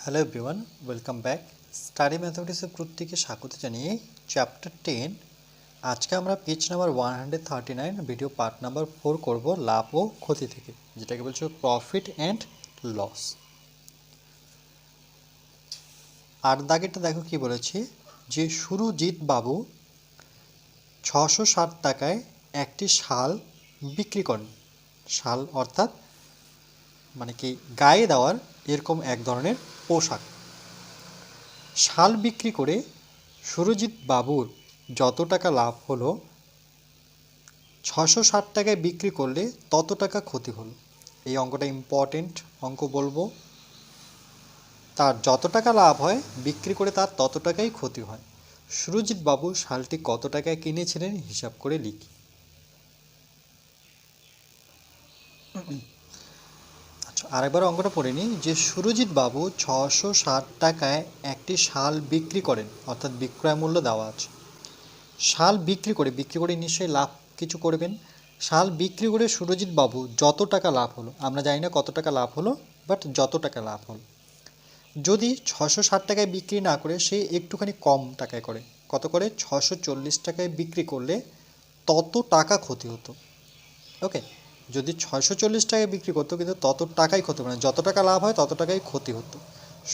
Hello everyone, welcome back. Study ম্যাথমেটিক্সের প্রত্যেককে স্বাগত জানিয়ে চ্যাপ্টার 10 আজকে আমরা page number 139 video part number 4 করব লাভ ও ক্ষতি থেকে, যেটাকে বলছে প্রফিট অ্যান্ড লস। আর দাগেরটা দেখো কি বলেছে, যে সুরজিৎ বাবু 660 টাকায় একটি শাল বিক্রি করেন। শাল অর্থাৎ মানে কি গায়ে দেওয়ার এরকম এক ধরনের পোশাক। শাল বিক্রি করে সুরজিৎ বাবুর যত টাকা লাভ হলো, 660 টাকায় বিক্রি করলে তত টাকা ক্ষতি হলো। এই অঙ্কটা ইম্পর্টেন্ট অঙ্ক বলবো। তার যত টাকা লাভ হয় বিক্রি করে তার তত টাকাই ক্ষতি হয়। সুরজিৎ বাবু শালটি কত টাকায় কিনেছিলেন হিসাব করে লিখি। আচ্ছা, আরেকবার অঙ্কটা পড়ে নিই, যে সুরজিৎ বাবু 660 টাকায় একটি শাল বিক্রি করেন, অর্থাৎ বিক্রয় মূল্য দেওয়া আছে। শাল বিক্রি করে নিশ্চয়ই লাভ কিছু করবেন। শাল বিক্রি করে সুরজিৎ বাবু যত টাকা লাভ হলো, আমরা জানি না কত টাকা লাভ হলো, বাট যত টাকা লাভ হলো। যদি 660 টাকায় বিক্রি না করে সে একটুখানি কম টাকায় করে, কত করে 640 টাকায় বিক্রি করলে তত টাকা ক্ষতি হতো। ওকে, যদি 640 টাকায় বিক্রি করতো কিন্তু তত টাকাই ক্ষতি হতো না, যত টাকা লাভ হয় তত টাকাই ক্ষতি হতো।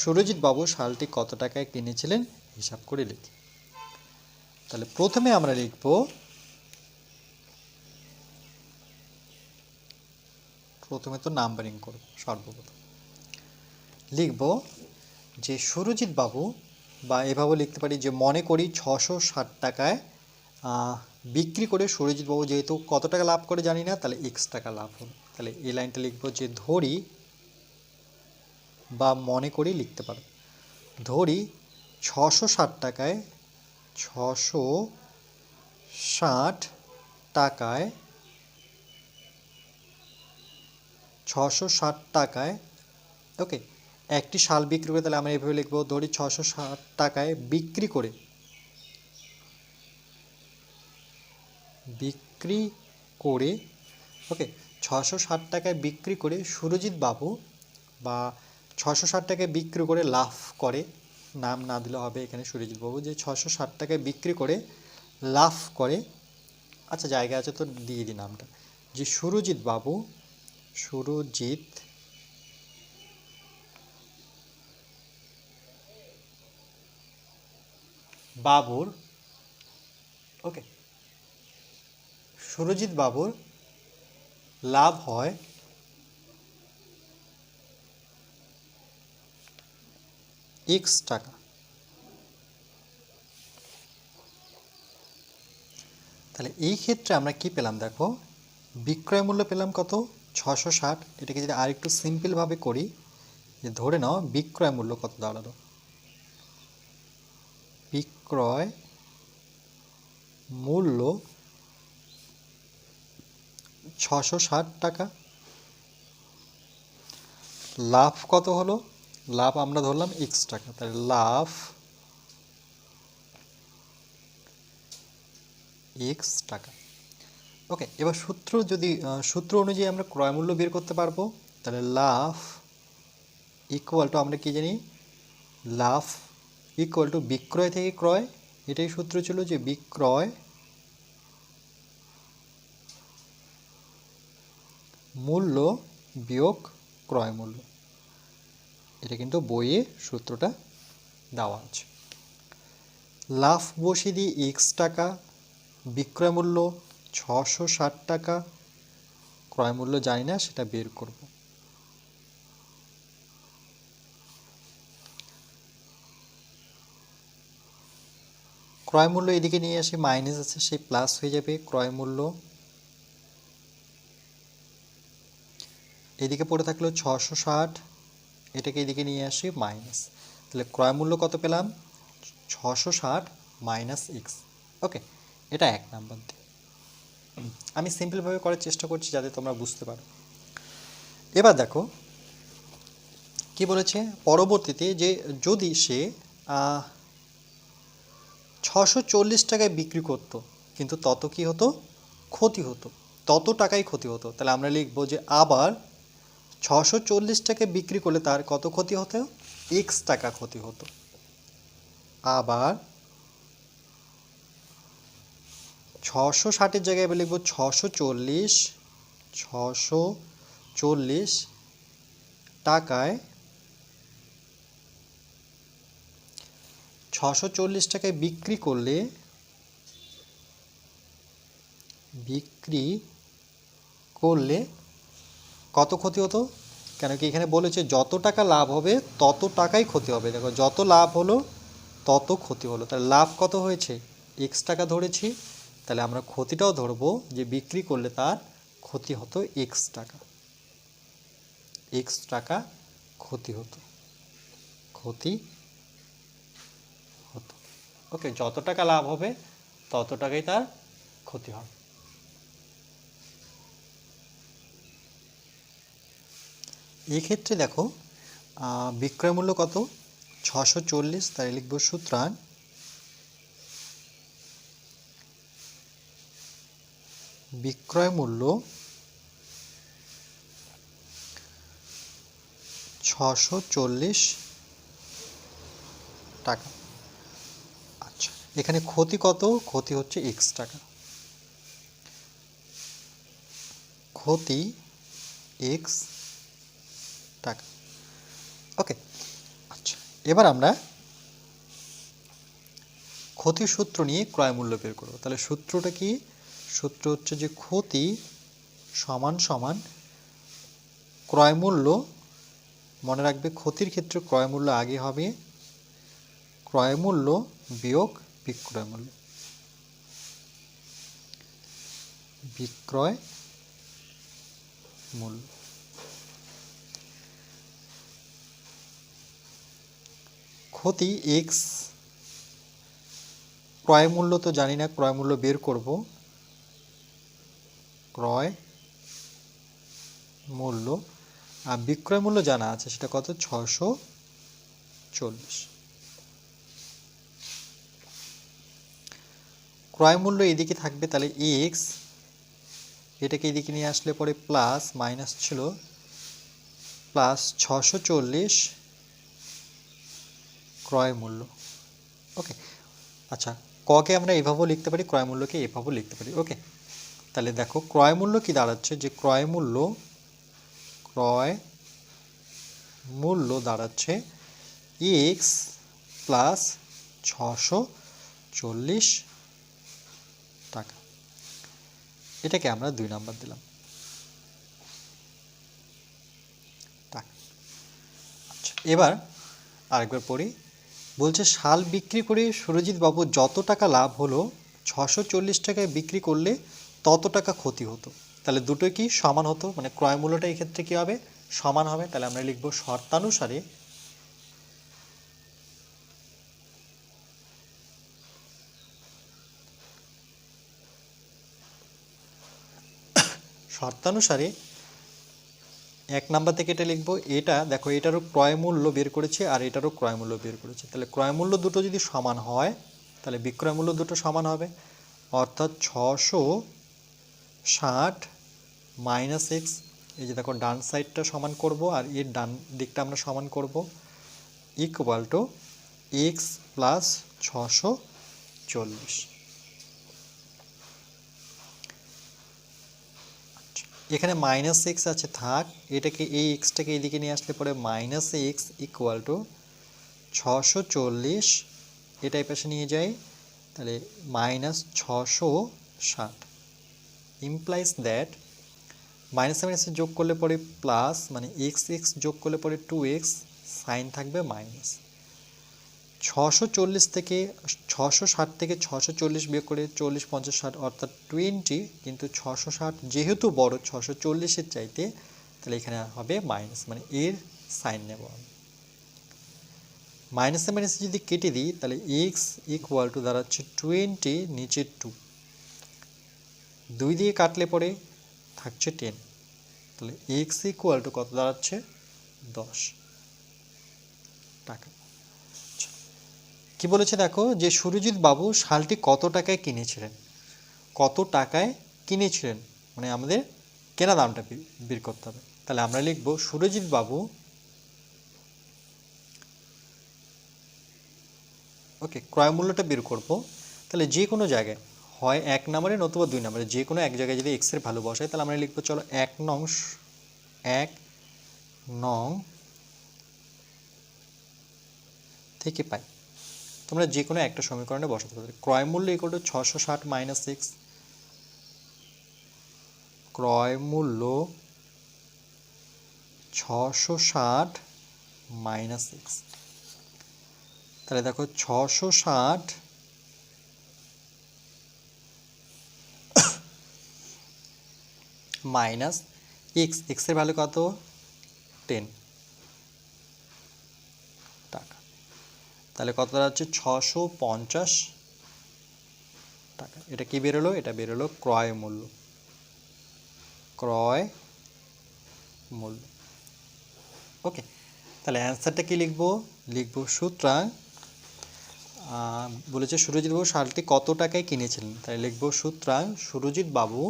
সুরজিৎ বাবু শালটি কত টাকায় কিনেছিলেন হিসাব করে লিখি। তাহলে প্রথমে আমরা লিখব, প্রথমে তো নাম্বারিং করব। সর্বপ্রথম লিখব যে সুরজিৎ বাবু, বা এভাবে লিখতে পারি যে মনে করি 660 টাকায় বিক্রি করে সুরজিৎ বাবু যেহেতু কত টাকা লাভ করে জানি না, তাহলে x টাকা লাভ হলো। তাহলে এই লাইনটা লিখব যে ধরি, বা মনে করি লিখতে পারো, ধরি 660 টাকায় 660 টাকায় 660 টাকায় ওকে একটি শাল বিক্রি করে, তাহলে আমরা এইভাবে লিখবো, ধরি 660 টাকায় বিক্রি করে ওকে 660 টাকায় বিক্রি করে সুরজিৎ বাবু, বা 660 টাকায় বিক্রি করে লাভ করে, নাম না দিলে হবে এখানে সুরজিৎ বাবু, যে 660 টাকায় বিক্রি করে লাভ করে। আচ্ছা, জায়গা আছে তো দিয়ে দিই নামটা, যে সুরজিৎ বাবুর ওকে সুরজিৎ বাবুর লাভ হয় x টাকা। তাহলে এই ক্ষেত্রে আমরা কি পেলাম দেখো, বিক্রয় মূল্য পেলাম কত, 660। এটাকে যদি আর একটু সিম্পলভাবে করি, যে ধরে নাও বিক্রয় মূল্য কত দাঁড়ালো, বিক্রয় মূল্য 660 টাকা। লাভ কত হলো, লাভ আমরা ধরলাম x টাকা, তাহলে লাভ x টাকা। ওকে, এবার সূত্র অনুযায়ী আমরা ক্রয় মূল্য বের করতে পারবো। তাহলে লাভ ইকুয়াল টু, আমরা কি জানি, লাভ ইকুয়াল টু বিক্রয় থেকে ক্রয়। এটাই সূত্র ছিল, যে বিক্রয় মূল্য বিয়োগ ক্রয় মূল্য। এটা কিন্তু বইয়ে সূত্রটা দেওয়া আছে। লাভ বসিয়ে দিয়ে x টাকা, বিক্রয় মূল্য 660 টাকা, ক্রয় মূল্য জানি না, সেটা বের করব। ক্রয় মূল্য এদিকে নিয়ে আসি, মাইনাস আছে সেই প্লাস হয়ে যাবে, ক্রয় মূল্য এদিকে পড়ে থাকলো 660, এটাকে এদিকে নিয়ে আসি মাইনাস। তাহলে ক্রয় মূল্য কত পেলাম, 660 মাইনাস এক্স। ওকে, এটা এক নাম্বার দিয়ে আমি সিম্পলভাবে করার চেষ্টা করছি যাতে তোমরা বুঝতে পারো। এবার দেখো কি বলেছে পরবর্তীতে, যে যদি সে 640 টাকায় বিক্রি করত, কিন্তু তত কি হতো, ক্ষতি হতো, তত টাকাই ক্ষতি হতো। তাহলে আমরা লিখবো যে আবার 640 টাকায় বিক্রি করলে তার কত ক্ষতি হতো, এক্স টাকা ক্ষতি হতো। আবার 660-এর জায়গায় এবার লিখব 640, 640 টাকায় 640 টাকায় বিক্রি করলে কত ক্ষতি হতো? কেন কি এখানে বলেছে যত টাকা লাভ হবে তত টাকাই ক্ষতি হবে। দেখো যত লাভ হলো তত ক্ষতি হলো, তাহলে লাভ কত হয়েছে? এক্স টাকা ধরেছি, তাহলে আমরা ক্ষতিটাও ধরবো যে বিক্রি করলে তার ক্ষতি হতো এক্স টাকা, এক্স টাকা ক্ষতি হতো, ক্ষতি হতো। ওকে, যত টাকা লাভ হবে তত টাকাই তার ক্ষতি হবে। এক্ষেত্রে দেখো বিক্রয় মূল্য কত? 640, তাই লিখব সুতরাং বিক্রয় মূল্য 640 টাকা। আচ্ছা, এখানে ক্ষতি কত? ক্ষতি হচ্ছে এক্স টাকা, ক্ষতি এক্স টাকা। ওকে, আচ্ছা এবার আমরা ক্ষতির সূত্র নিয়ে ক্রয় মূল্য বের করব। তাহলে সূত্রটা কি? সূত্র হচ্ছে যে ক্ষতি সমান সমান ক্রয় মূল্য। মনে রাখবে ক্ষতির ক্ষেত্রে ক্রয় মূল্য আগে হবে, ক্রয় মূল্য বিয়োগ বিক্রয় মূল্য, বিক্রয় মূল্য। ক্ষতি এক্স, ক্রয় মূল্য তো জানি না, ক্রয় মূল্য বের করব। ক্রয় মূল্য আর বিক্রয় মূল্য জানা আছে, সেটা কত? 640। ক্রয় মূল্য এদিকে থাকবে, তাহলে এক্স, এটাকে এদিকে নিয়ে আসলে পরে প্লাস মাইনাস ছিল প্লাস 640 ক্রয় মূল্য। ওকে, আচ্ছা ককে আমরা এভাবেও লিখতে পারি, ক্রয় মূল্যকে এভাবেও লিখতে পারি। ওকে, তাহলে দেখো ক্রয় মূল্য কি দাঁড়াচ্ছে, যে ক্রয় মূল্য দাঁড়াচ্ছে এক্স প্লাস 640 টাকা। এটাকে আমরা 2 নাম্বার দিলাম টাকা। আচ্ছা এবার আরেকবার পড়ি। বলছে শাল বিক্রি করে সুরজিৎ বাবু যত টাকা লাভ হলো 640 টাকায় বিক্রি করলে তত টাকা ক্ষতি হতো। তাহলে দুটোই কি সমান হতো, মানে ক্রয় মূল্যটা এই ক্ষেত্রে কি হবে? সমান হবে। তাহলে আমরা লিখব শর্তানুসারে এক নাম্বার থেকে এটা লিখবো। এটা দেখো এটারও ক্রয় মূল্য বের করেছে আর এটারও ক্রয় মূল্য বের করেছে, তাহলে ক্রয় মূল্য দুটো যদি সমান হয় তাহলে বিক্রয় মূল্য দুটো সমান হবে। অর্থাৎ 660 মাইনাস এক্স, এই যে দেখো ডান সাইডটা সমান করব আর এর ডান দিকটা আমরা সমান করব, ইকুয়াল টু এক্স প্লাস 640। এখানে মাইনাস এক্স আছে, থাক। এটাকে এই এক্সটাকে এদিকে নিয়ে আসলে পরে মাইনাস এক্স ইকুয়াল টু 640, এটা এই পাশে নিয়ে যাই, তাহলে মাইনাস 660 ইমপ্লাইজ দ্যাট মাইনাসে মাইনাসে যোগ করলে পরে প্লাস, মানে এক্স এক্স যোগ করলে পরে 2x, সাইন থাকবে মাইনাস। 640 থেকে 660 থেকে 640 বিয়োগ করে 40 50 60 অর্থাৎ 20, কিন্তু 660 যেহেতু বড় 640-এর চাইতে, তাহলে এখানে হবে মাইনাস, মানে এর সাইন নেব। মাইনাসে মাইনাসে যদি কেটে দিই তাহলে এক্স ইকুয়াল টু দাঁড়াচ্ছে 20 নিচে 2, 2 দিয়ে কাটলে পরে থাকছে 10, তাহলে এক্স ইকুয়াল টু কত দাঁড়াচ্ছে? 10 টাকা। কি বলেছে দেখো, যে সুরজিৎ বাবু শালটি কত টাকায় কিনেছিলেন, কত টাকায় কিনেছিলেন, মানে আমাদের কেনা দামটা বের করতে হবে। তাহলে আমরা লিখব সুরজিৎ বাবু ওকে, ক্রয় মূল্যটা বের করব। তাহলে যে কোনো জায়গায় হয় 1 নম্বরে নতুবা 2 নম্বরে যে কোনো এক জায়গায় যদি এক্স এর ভ্যালু বসাই তাহলে আমরা লিখবো চলো 1 নং থেকে পাই। তোমরা যে কোনো একটা সমীকরণে বসাতে পারো। ক্রয় মূল্য ইকুয়াল টু 660 মাইনাস 6, ক্রয় মূল্য 660 মাইনাস 6। তাহলে দেখো 660 মাইনাস এক্স, এক্সের ভ্যালু কত 10 টাকা। তাহলে কত দাঁড়াচ্ছে 650 টাকা। এটা কি বেরোলো? এটা বেরোলো ক্রয় মূল্য, ক্রয় মূল্য। ওকে, তাহলে অ্যান্সারটা কি লিখবো? লিখবো সুতরাং বলেছে সুরজিৎ বাবু শালটি কত টাকায় কিনেছিলেন, তাই লিখবো সুতরাং সুরজিৎ বাবু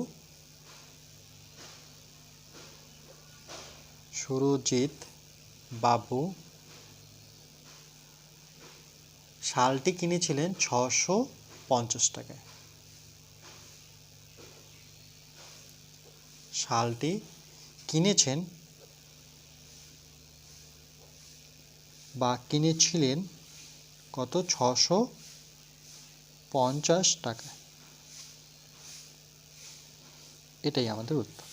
শালটি কিনেছিলেন 650 টাকায়। শালটি কিনেছেন বা কিনেছিলেন কত? 650 টাকা। এটাই আমাদের উত্তর।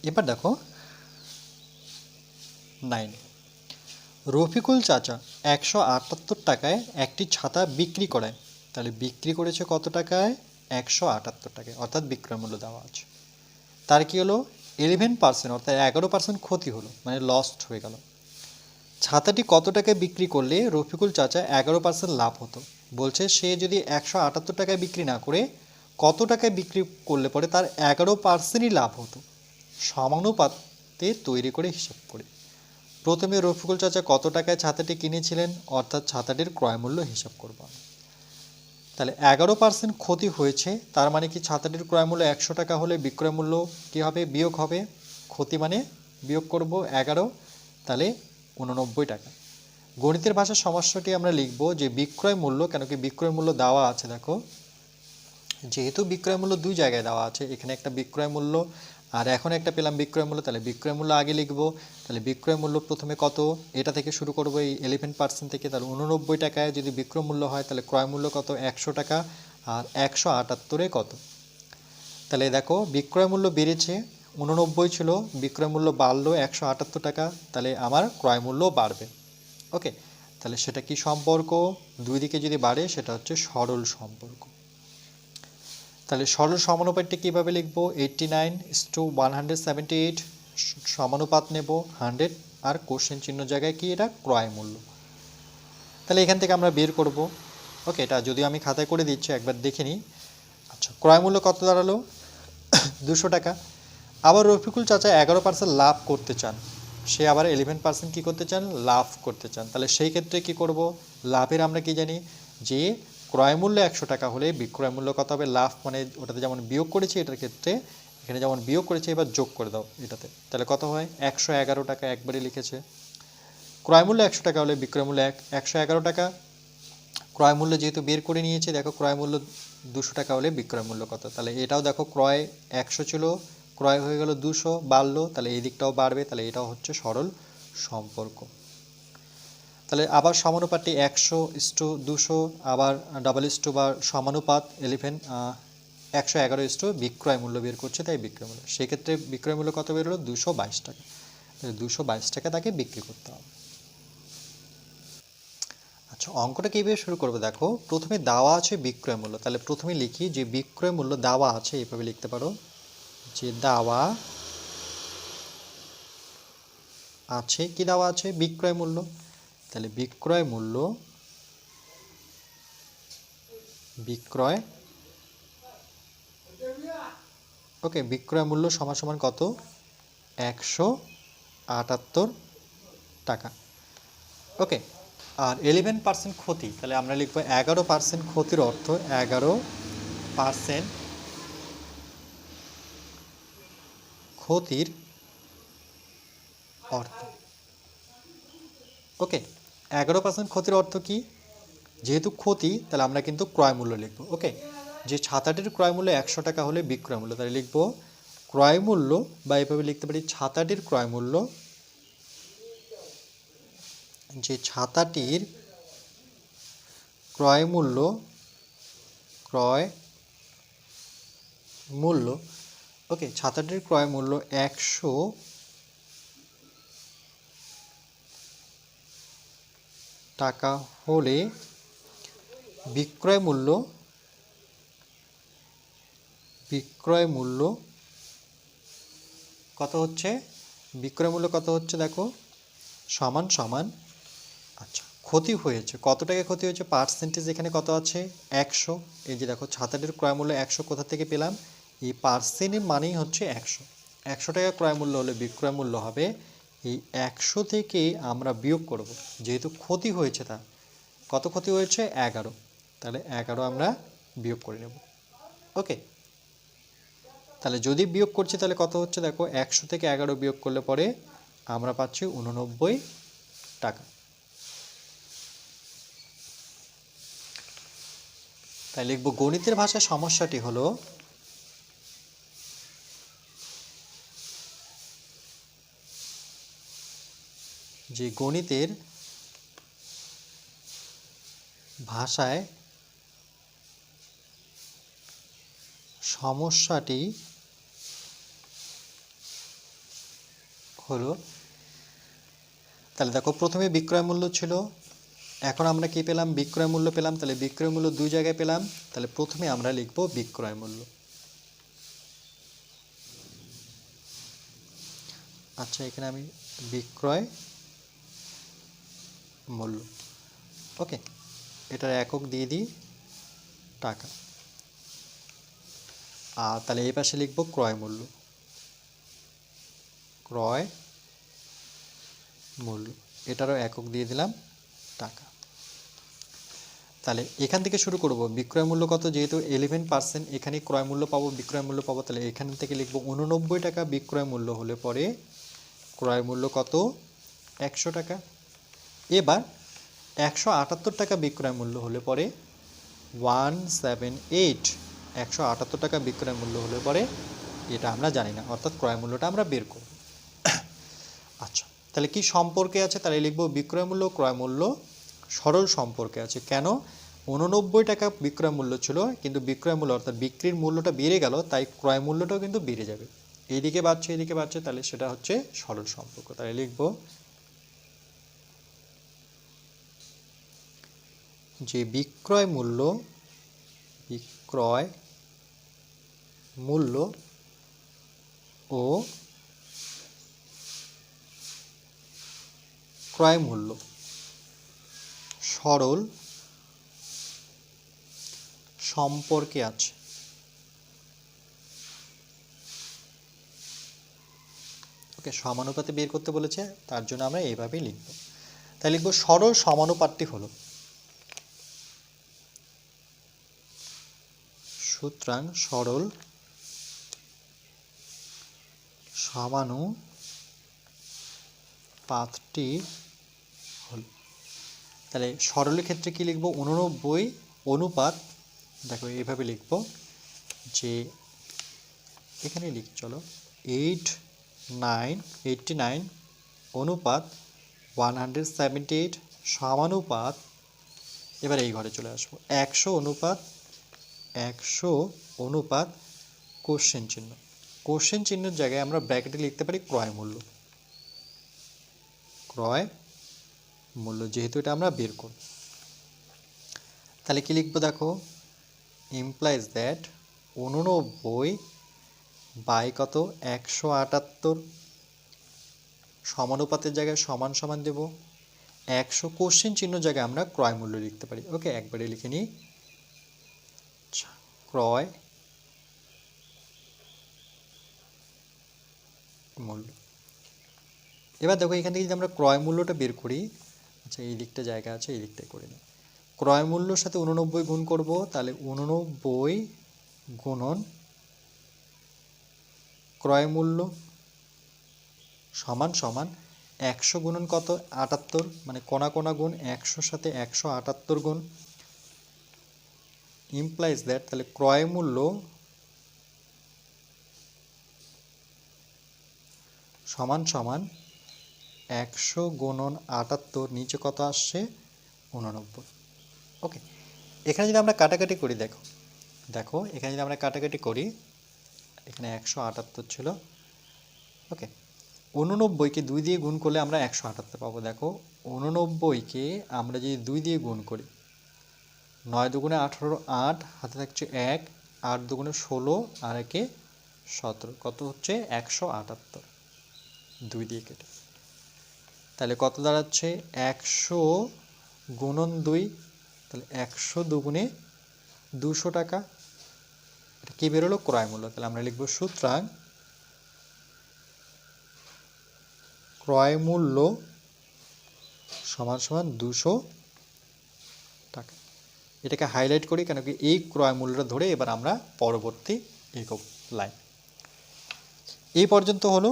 এবার দেখো 9, রফিকুল চাচা 178 টাকায় একটি ছাতা বিক্রি করেন। তাহলে বিক্রি করেছে কত টাকায়? 178 টাকায়, অর্থাৎ বিক্রয় মূল্য দেওয়া আছে। তার কি হলো? 11%, অর্থাৎ 11% ক্ষতি হলো, মানে লস্ট হয়ে গেল। ছাতাটি কত টাকায় বিক্রি করলে রফিকুল চাচা 11% লাভ হতো? বলছে সে যদি 178 টাকায় বিক্রি না করে কত টাকায় বিক্রি করলে পরে তার 11%ই লাভ হতো, সমানুপাতে তৈরি করে হিসাব করে। প্রথমে রফিকুল চাচা কত টাকায় ছাতাটি কিনেছিলেন, অর্থাৎ ছাতাটির ক্রয় মূল্য হিসাব করব। তাহলে 11% ক্ষতি হয়েছে, তার মানে কি ছাতাটির ক্রয় মূল্য 100 টাকা হলে বিক্রয় মূল্য কি হবে? বিয়োগ হবে। ক্ষতি মানে বিয়োগ করব 11, তাহলে 89 টাকা। গণিতের ভাষার সমস্যাটি আমরা লিখব যে বিক্রয় মূল্য, কেন কি বিক্রয় মূল্য দেওয়া আছে, দেখো যেহেতু বিক্রয় মূল্য দুই জায়গায় দেওয়া আছে, এখানে একটা বিক্রয় মূল্য আর এখন একটা পেলাম বিক্রয় মূল্য, তাহলে বিক্রয় মূল্য আগে লিখব। তাহলে বিক্রয় মূল্য প্রথমে কত? এটা থেকে শুরু করব, এই 11% থেকে। তাহলে 89 টাকায় যদি বিক্রয় মূল্য হয় তাহলে ক্রয় মূল্য কত? 100 টাকা। আর 178 কত? তাহলে দেখো বিক্রয় মূল্য বেড়েছে, 89 ছিল, বিক্রয় মূল্য বাড়লো 178 টাকা, তাহলে আমার ক্রয় মূল্য বাড়বে। ওকে, তাহলে সেটা কি সম্পর্ক? দুই দিকে যদি বাড়ে সেটা হচ্ছে সরল সম্পর্ক। তাহলে সরল সমানুপাতটি কীভাবে লিখব? 89:178 সমানুপাত নেব 100, আর কোশ্চেন চিহ্ন জায়গায় কি? এটা ক্রয় মূল্য। তাহলে এখান থেকে আমরা বের করব। ওকে, এটা যদিও আমি খাতায় করে দিচ্ছি, একবার দেখে নিই। আচ্ছা, ক্রয় মূল্য কত দাঁড়ালো? 200 টাকা। আবার রফিকুল চাচা 11% লাভ করতে চান, সে আবার 11% কী করতে চান? লাভ করতে চান। তাহলে সেই ক্ষেত্রে কি করব? লাভের আমরা কি জানি যে ক্রয় মূল্য 100 টাকা হলে বিক্রয় মূল্য কত হবে? লাভ মানে ওটাতে যেমন বিয়োগ করেছি, এটার ক্ষেত্রে এখানে যেমন বিয়োগ করেছি এবার যোগ করে দাও এটাতে, তাহলে কত হয়? 111 টাকা একবারে লিখেছে। ক্রয় মূল্য 100 টাকা হলে বিক্রয় মূল্য 111 টাকা। ক্রয় মূল্য যেহেতু বের করে নিয়েছে, দেখো ক্রয় মূল্য 200 টাকা হলে বিক্রয় মূল্য কত? তাহলে এটাও দেখো ক্রয় 100 ছিল, ক্রয় হয়ে গেল 200, বাড়লো, তাহলে এই দিকটাও বাড়বে, তাহলে এটাও হচ্ছে সরল সম্পর্ক। তাহলে আবার সমানুপাতটি 100:200, আবার ডাবল ইস্টু বা সমানুপাত 111 বিক্রয় মূল্য বের করছে, তাই বিক্রয় মূল্য। সেক্ষেত্রে বিক্রয় মূল্য কত বেরোলো? 222 টাকা। 222 টাকা তাকে বিক্রি করতে হবে। আচ্ছা, অঙ্কটা কীভাবে শুরু করবো দেখো, প্রথমে দেওয়া আছে বিক্রয় মূল্য, তাহলে প্রথমে লিখি যে বিক্রয় মূল্য দেওয়া আছে, এইভাবে লিখতে পারো যে দেওয়া আছে, কি দেওয়া আছে, বিক্রয় মূল্য। তাহলে বিক্রয় মূল্য, বিক্রয়, ওকে, বিক্রয় মূল্য সমান সমান কত, 178 টাকা। ওকে, আর 11% ক্ষতি, তাহলে আমরা লিখবো 11% ক্ষতির অর্থ 11% ক্ষতির অর্থ। ওকে, 11% ক্ষতির অর্থ কি, যেহেতু ক্ষতি তাহলে আমরা কিন্তু ক্রয় মূল্য লিখব। ওকে, যে ছাতাটির ক্রয় মূল্য 100 টাকা হলে বিক্রয় মূল্য, তাহলে লিখব ক্রয় মূল্য, বা এভাবে লিখতে পারি ছাতাটির ক্রয় মূল্য, যে ছাতাটির ক্রয় মূল্য, ক্রয় মূল্য, ওকে, ছাতাটির ক্রয় মূল্য 100 টাকা হলে বিক্রয় মূল্য, বিক্রয় মূল্য কত হচ্ছে, বিক্রয় মূল্য কত হচ্ছে দেখো, সমান সমান, আচ্ছা ক্ষতি হয়েছে, কত টাকা ক্ষতি হয়েছে, পার্সেন্টেজ এখানে কত আছে 100, এই যে দেখো ছাতাটির ক্রয় মূল্য 100 কোথা থেকে পেলাম, এই পার্সেন্টের মানেই হচ্ছে 100 টাকা ক্রয় মূল্য হলে বিক্রয় মূল্য হবে, এই 100 থেকে আমরা বিয়োগ করব, যেহেতু ক্ষতি হয়েছে, তা কত ক্ষতি হয়েছে 11, তাহলে 11 আমরা বিয়োগ করে নেব। ওকে, তাহলে যদি বিয়োগ করছি তাহলে কত হচ্ছে দেখো, 100 থেকে 11 বিয়োগ করলে পরে আমরা পাচ্ছি 89 টাকা। তাই লিখব গণিতের ভাষায় সমস্যাটি হলো যে গণিতের ভাষায় সমস্যাটি হলো, তাহলে দেখো প্রথমে বিক্রয় মূল্য ছিল, এখন আমরা কি পেলাম, বিক্রয় মূল্য পেলাম, তাহলে বিক্রয় মূল্য দুই জায়গায় পেলাম, তাহলে প্রথমে আমরা লিখব বিক্রয় মূল্য। আচ্ছা, এখানে আমি বিক্রয় মূল্য, ওকে, এটার একক দিয়ে দিই টাকা, আর তাহলে এই পাশে লিখব ক্রয় মূল্য, ক্রয় মূল্য, এটারও একক দিয়ে দিলাম টাকা। তাহলে এখান থেকে শুরু করব, বিক্রয় মূল্য কত, যেহেতু 11% এখানে ক্রয় মূল্য পাবো, বিক্রয় মূল্য পাবো, তাহলে এখান থেকে লিখব 89 টাকা বিক্রয় মূল্য হলে পরে ক্রয় মূল্য কত, 100 টাকা। এবার 178 টাকা বিক্রয় মূল্য হলে পরে 178, 178 টাকা বিক্রয় মূল্য হলে পরে, এটা আমরা জানি না, অর্থাৎ ক্রয় মূল্যটা আমরা বের করব। আচ্ছা, তাহলে কি সম্পর্কে আছে, তাহলে লিখব বিক্রয় মূল্য ক্রয় মূল্য সরল সম্পর্কে আছে। কেন, 89 টাকা বিক্রয় মূল্য ছিল, কিন্তু বিক্রয় মূল্য অর্থাৎ বিক্রির মূল্যটা বেড়ে গেল, তাই ক্রয় মূল্যটাও কিন্তু বেড়ে যাবে, এইদিকে বাড়ছে এদিকে বাড়ছে, তাহলে সেটা হচ্ছে সরল সম্পর্ক। তাহলে লিখব যে বিক্রয় মূল্য, বিক্রয় মূল্য ও ক্রয় মূল্য সরল সম্পর্কে আছে। ওকে, সমানুপাতে বের করতে বলেছে, তার জন্য আমরা এইভাবেই লিখব। তাই লিখব সরল সমানুপাতটি হলো, সুতরাং সরল সমানুপাতটি হলো, তাহলে সরলের ক্ষেত্রে কি লিখব, 89 অনুপাত, দেখো এইভাবে লিখব যে এখানে লিখ, চলো 89 অনুপাত 178 সমানুপাত, এবার এই ঘরে চলে আসবো 100 অনুপাত 100 অনুপাত কোশ্চেন চিহ্ন, কোশ্চেন চিহ্নের জায়গায় আমরা ব্র্যাকেটে লিখতে পারি ক্রয় মূল্য, ক্রয় মূল্য, যেহেতু এটা আমরা বের করব। তাহলে কি লিখবো দেখো, ইমপ্লাইজ দ্যাট 89 বাই কত 178 সমানুপাতের জায়গায় সমান সমান দেব, 100 কোশ্চেন চিহ্ন জায়গায় আমরা ক্রয় মূল্য লিখতে পারি। ওকে, একবারে লিখে নিই, ক্রয় মূল্য। এবার দেখো এখান থেকে যদি আমরা ক্রয় মূল্যটা বের করি, আচ্ছা এই দিকটা জায়গা আছে, এই দিকটাই করে নিই। ক্রয় মূল্যর সাথে 89 গুণ করব, তাহলে 89 গুণন ক্রয় মূল্য সমান সমান 100 গুণন কত 78, মানে কোনা কোনা গুণ 100 সাথে 178 গুণ, ইমপ্লাইজ দ্যাট তাহলে ক্রয় মূল্য সমান সমান 100 গুণন 78, নিচে কত আসছে 89। ওকে, এখানে যদি আমরা কাটাকাটি করি, দেখো দেখো এখানে যদি আমরা কাটাকাটি করি, এখানে 178 ছিল। ওকে, 89কে 2 দিয়ে গুণ করলে আমরা 178 পাবো। দেখো 89কে আমরা যদি 2 দিয়ে গুণ করি, 9 দুগুণে 18, 8 হাতে থাকছে 1, 8 দুগুণে 16 আর 1 17, কত হচ্ছে 178, 2 দিয়ে কেটে। তাহলে কত দাঁড়াচ্ছে 100 গুণন 2, তাহলে 100 দুগুণে 200 টাকা। এটা কি বেরোলো, ক্রয় মূল্য। তাহলে আমরা লিখবো সুতরাং ক্রয় মূল্য সমান সমান 200 টাকা। এটাকে হাইলাইট করি কেন কি এই ক্রয় মূল্যটা ধরে এবার আমরা পরবর্তী একক লাইন। এই পর্যন্ত হলো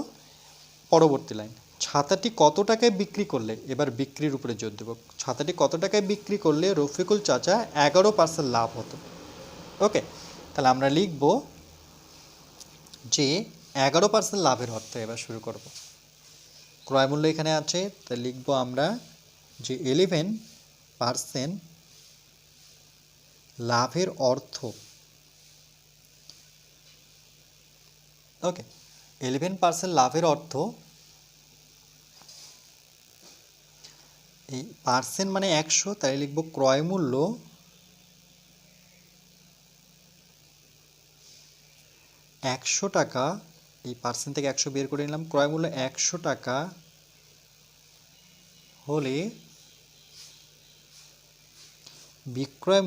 পরবর্তী লাইন। ছাতাটি কত টাকায় বিক্রি করলে, এবার বিক্রির উপরে জোর দেব, ছাতাটি কত টাকায় বিক্রি করলে রফিকুল চাচা 11% লাভ হতো। ওকে, তাহলে আমরা লিখব যে 11% লাভের অর্থ। এবার শুরু করব, ক্রয় মূল্য এখানে আছে, তাই লিখব আমরা যে 11% লাভের অর্থ। ওকে, 11% লাভের অর্থ, এই পার্সেন্ট মানে 100, তাই লিখব ক্রয় মূল্য 100 টাকা। এই পার্সেন্ট থেকে 100 বের করে নিলাম, ক্রয় মূল্য 100 টাকা হলে বিক্রয়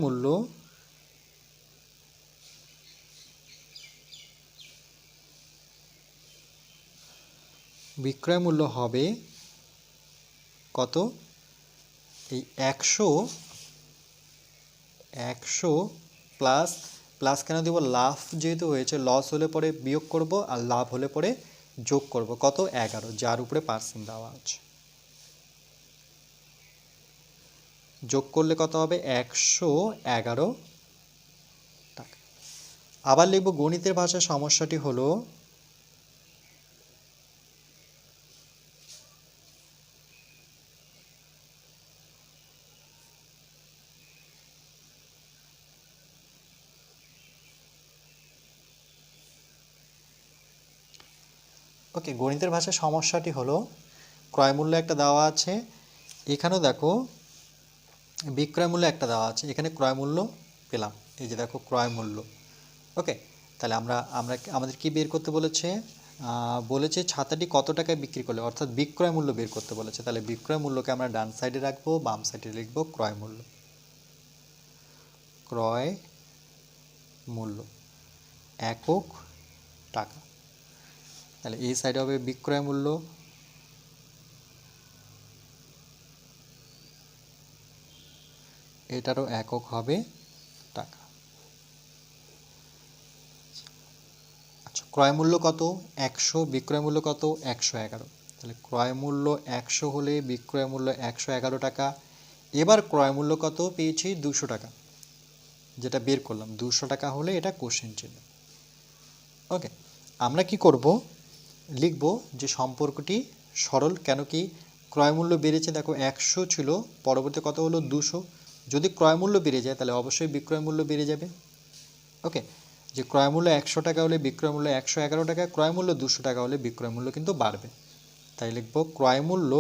মূল্য হবে কত, এই 100 প্লাস প্লাস কেন দেব, লাভ যেহেতু হয়েছে, লস হলে পরে বিয়োগ করব আর লাভ হলে পরে যোগ করব, কত 11, যার উপরে পার্সেন্ট দেওয়া আছে। যোগ করলে কত হবে 111 টাকা। আবার লিখব গণিতের ভাষায় সমস্যাটি হলো ওকে, গণিতের ভাষায় সমস্যাটি হলো ক্রয় মূল্য একটা দেওয়া আছে, এখানেও দেখো বিক্রয় মূল্য একটা দেওয়া আছে, এখানে ক্রয় মূল্য পেলাম, এই যে দেখো ক্রয় মূল্য। ওকে, তাহলে আমাদের কি বের করতে বলেছে, বলেছে ছাতাটি কত টাকায় বিক্রি করলে, অর্থাৎ বিক্রয় মূল্য বের করতে বলেছে। তাহলে বিক্রয় মূল্যকে আমরা ডান সাইডে রাখবো, বাম সাইডে লিখবো ক্রয় মূল্য। ক্রয় মূল্য একক টাকা, তাহলে এই সাইডে হবে বিক্রয় মূল্য, এটারও একক হবে টাকা। আচ্ছা, ক্রয় মূল্য কত 100, বিক্রয় মূল্য কত 111, তাহলে ক্রয় মূল্য 100 হলে বিক্রয় মূল্য 111 টাকা। এবার ক্রয় মূল্য কত পেয়েছি 200 টাকা, যেটা বের করলাম 200 টাকা হলে এটা কোশ্চেন চিহ্ন। ওকে, আমরা কি করব, লিখব যে সম্পর্কটি সরল, কেন কি ক্রয় মূল্য বেড়েছে, দেখো 100 ছিল, পরবর্তী কত হলো 200, যদি ক্রয় মূল্য বেড়ে যায় তাহলে অবশ্যই বিক্রয় মূল্য বেড়ে যাবে। ওকে, যে ক্রয় মূল্য 100 টাকা হলে বিক্রয় মূল্য 111 টাকা, ক্রয় মূল্য 200 টাকা হলে বিক্রয় মূল্য কিন্তু বাড়বে। তাই লিখব ক্রয় মূল্য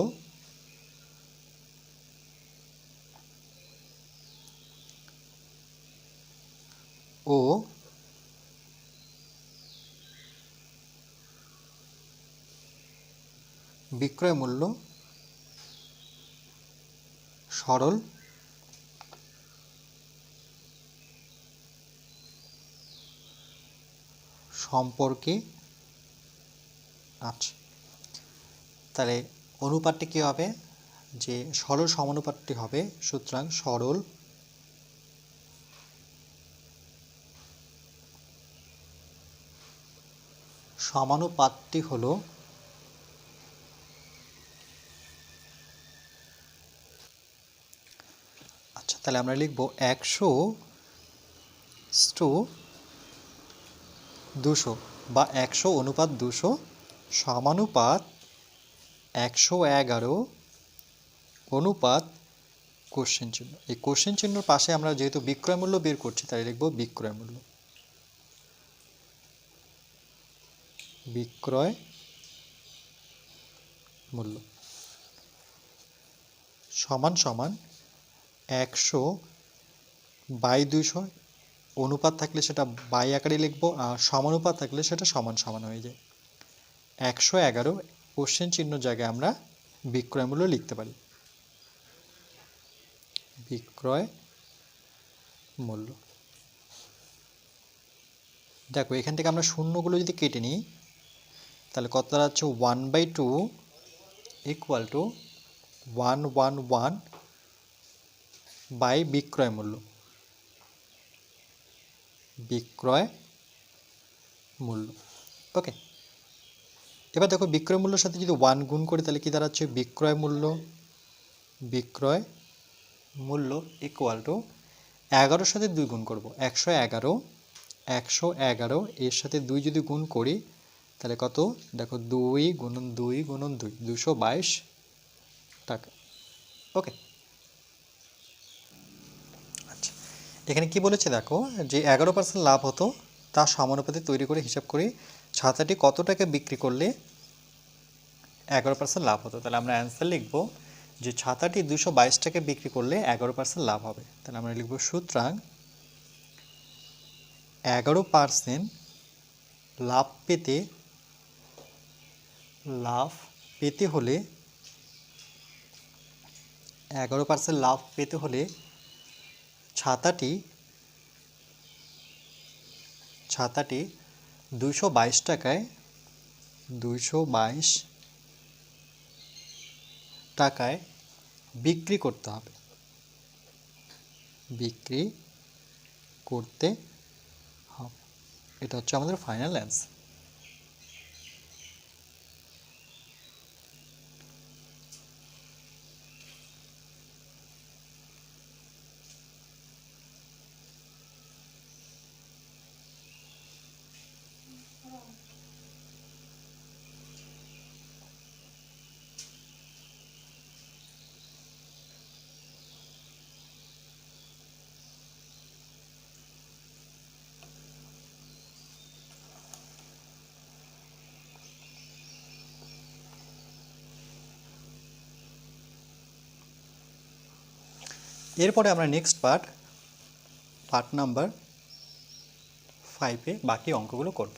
ও বিক্রয় মূল্য সরল সম্পর্কে আছে। তাহলে অনুপাতটি কী হবে, যে সরল সমানুপাতটি হবে, সুতরাং সরল সমানুপাতটি হলো আচ্ছা, তাহলে আমরা লিখব 100:200 বা 100:200 সমানুপাত 111 অনুপাত কোশ্চেন চিহ্ন। এই কোশ্চেন চিহ্নর পাশে আমরা যেহেতু বিক্রয় মূল্য বের করছি তাই লিখব বিক্রয় মূল্য। বিক্রয় মূল্য সমান সমান 100/200, অনুপাত থাকলে সেটা বাই আকারে লিখব, আর সমানুপাত থাকলে সেটা সমান সমান হয়ে যায়। 111 কোশ্চেন চিহ্ন জায়গায় আমরা বিক্রয় মূল্য লিখতে পারি। বিক্রয় মূল্য। দেখো এখান থেকে আমরা শূন্যগুলো যদি কেটে নিই তাহলে কত দাঁড়াচ্ছে, 1/2 ইকুয়াল টু 111 বাই বিক্রয় মূল্য। বিক্রয় মূল্য। ওকে, এবার দেখো বিক্রয় মূল্যের সাথে যদি 1 গুণ করি তাহলে কি দাঁড়াচ্ছে, বিক্রয় মূল্য ইকুয়াল টু 11-র সাথে 2 গুণ করব, 111 এর সাথে 2 যদি গুণ করি তাহলে কত, দেখো 2 গুণন 2 গুণন 2, 222 টাকা। ওকে, আচ্ছা এখানে কি বলেছে দেখো, যে 11% লাভ হতো তার সমানুপাতে তৈরি করে হিসাব করি ছাতাটি কত টাকা বিক্রি করলে 11% লাভ হতো। তাহলে আমরা অ্যান্সার লিখব যে ছাতাটি 222 টাকা বিক্রি করলে 11% লাভ হবে। তাহলে আমরা লিখব সুতরাং 11% লাভ পেতে হলে 11% লাভ পেতে হলে ছাতাটি 222 টাকায় বিক্রি করতে হবে। এটা হচ্ছে আমাদের ফাইনাল অ্যান্সার। এরপরে আমরা নেক্সট পার্ট নাম্বার 5-এ বাকি অঙ্কগুলো করব।